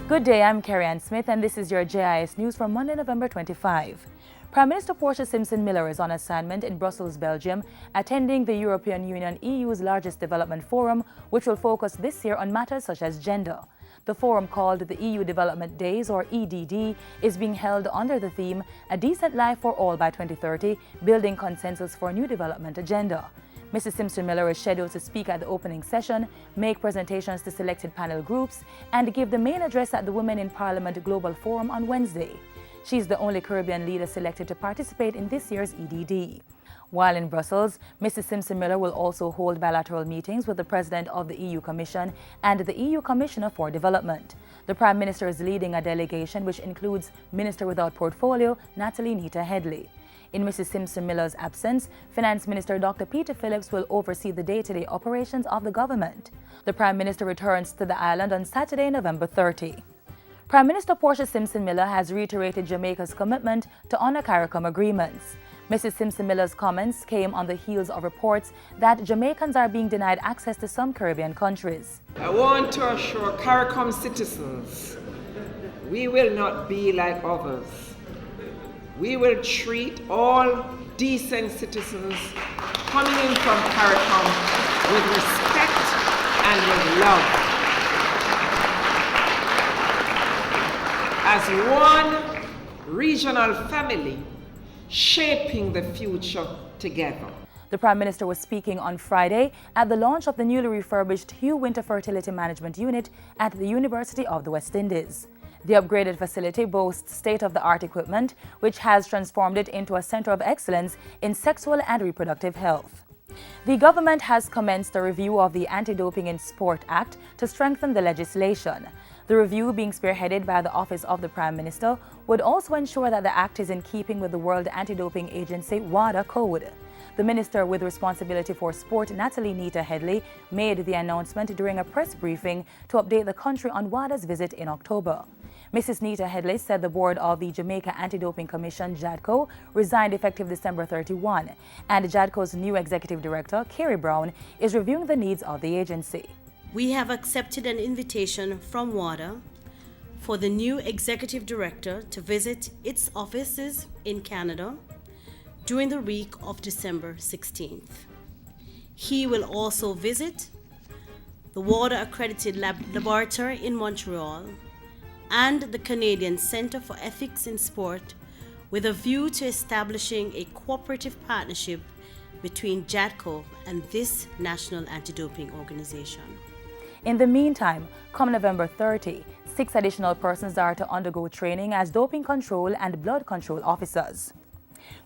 Good day, I'm Carrie-Ann Smith and this is your JIS News for Monday, November 25. Prime Minister Portia Simpson-Miller is on assignment in Brussels, Belgium, attending the European Union EU's largest development forum, which will focus this year on matters such as gender. The forum, called the EU Development Days, or EDD, is being held under the theme A Decent Life for All by 2030, Building Consensus for a New Development Agenda. Mrs. Simpson-Miller is scheduled to speak at the opening session, make presentations to selected panel groups, and give the main address at the Women in Parliament Global Forum on Wednesday. She's the only Caribbean leader selected to participate in this year's EDD. While in Brussels, Mrs. Simpson-Miller will also hold bilateral meetings with the President of the EU Commission and the EU Commissioner for Development. The Prime Minister is leading a delegation which includes Minister without Portfolio, Natalie Nita Headley. In Mrs. Simpson-Miller's absence, Finance Minister Dr. Peter Phillips will oversee the day-to-day operations of the government. The Prime Minister returns to the island on Saturday, November 30. Prime Minister Portia Simpson-Miller has reiterated Jamaica's commitment to honor CARICOM agreements. Mrs. Simpson-Miller's comments came on the heels of reports that Jamaicans are being denied access to some Caribbean countries. I want to assure CARICOM citizens, we will not be like others. We will treat all decent citizens coming in from CARICOM with respect and with love. As one regional family, shaping the future together. The Prime Minister was speaking on Friday at the launch of the newly refurbished Hugh Winter Fertility Management Unit at the University of the West Indies. The upgraded facility boasts state-of-the-art equipment, which has transformed it into a center of excellence in sexual and reproductive health. The government has commenced a review of the Anti-Doping in Sport Act to strengthen the legislation. The review, being spearheaded by the Office of the Prime Minister, would also ensure that the act is in keeping with the World Anti-Doping Agency WADA code. The Minister with responsibility for sport, Natalie Nita Headley, made the announcement during a press briefing to update the country on WADA's visit in October. Mrs. Nita Headley said the board of the Jamaica Anti-Doping Commission, JADCO, resigned effective December 31, and JADCO's new executive director, Carrie Brown, is reviewing the needs of the agency. We have accepted an invitation from WADA for the new executive director to visit its offices in Canada during the week of December 16th. He will also visit the WADA accredited laboratory in Montreal and the Canadian Centre for Ethics in Sport, with a view to establishing a cooperative partnership between JADCO and this national anti-doping organization. In the meantime, come November 30, 6 additional persons are to undergo training as doping control and blood control officers.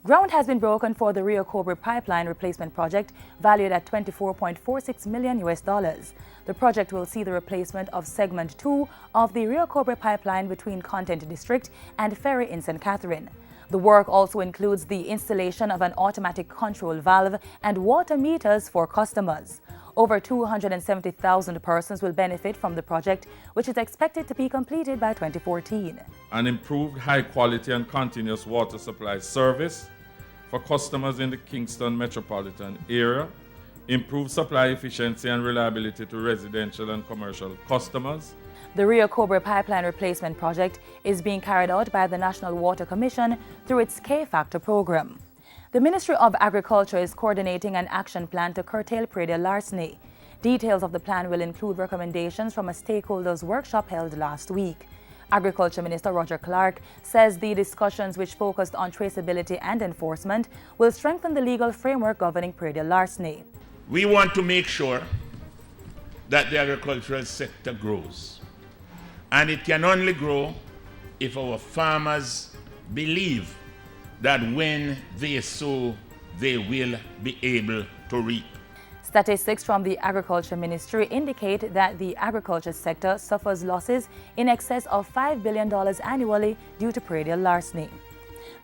Ground has been broken for the Rio COBRE pipeline replacement project, valued at $24.46 million. The project will see the replacement of segment 2 of the Rio COBRE pipeline between Content District and Ferry in St. Catherine. The work also includes the installation of an automatic control valve and water meters for customers. Over 270,000 persons will benefit from the project, which is expected to be completed by 2014. An improved high-quality and continuous water supply service for customers in the Kingston metropolitan area, improved supply efficiency and reliability to residential and commercial customers. The Rio COBRE pipeline replacement project is being carried out by the National Water Commission through its K-Factor program. The Ministry of Agriculture is coordinating an action plan to curtail PRAEDIAL larceny. Details of the plan will include recommendations from a stakeholders workshop held last week. Agriculture Minister Roger Clark says the discussions, which focused on traceability and enforcement, will strengthen the legal framework governing PRAEDIAL larceny. We want to make sure that the agricultural sector grows. And it can only grow if our farmers believe that when they sow, they will be able to reap. Statistics from the Agriculture Ministry indicate that the agriculture sector suffers losses in excess of $5 billion annually due to PRAEDIAL larceny.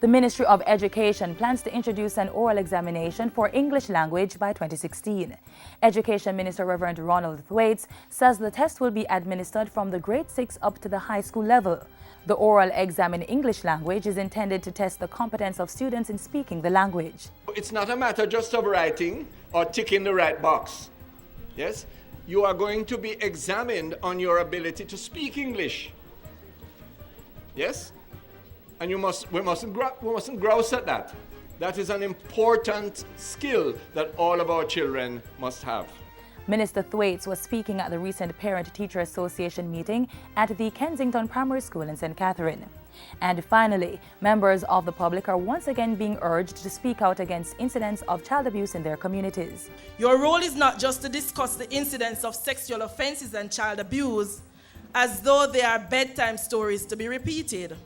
The Ministry of Education plans to introduce an oral examination for English language by 2016. Education Minister Reverend Ronald Thwaites says the test will be administered from the grade 6 up to the high school level. The oral exam in English language is intended to test the competence of students in speaking the language. It's not a matter just of writing or ticking the right box. Yes? You are going to be examined on your ability to speak English. Yes? And we mustn't grouse at that. That is an important skill that all of our children must have. Minister Thwaites was speaking at the recent Parent-Teacher Association meeting at the Kensington Primary School in St. Catherine. And finally, members of the public are once again being urged to speak out against incidents of child abuse in their communities. Your role is not just to discuss the incidents of sexual offenses and child abuse as though they are bedtime stories to be repeated.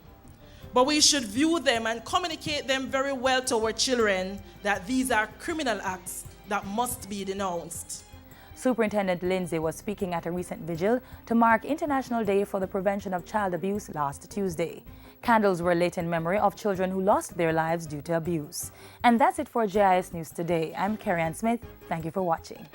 But we should view them and communicate them very well to our children that these are criminal acts that must be denounced. Superintendent Lindsay was speaking at a recent vigil to mark International Day for the Prevention of Child Abuse last Tuesday. Candles were lit in memory of children who lost their lives due to abuse. And that's it for JIS News Today. I'm Carrie Ann Smith. Thank you for watching.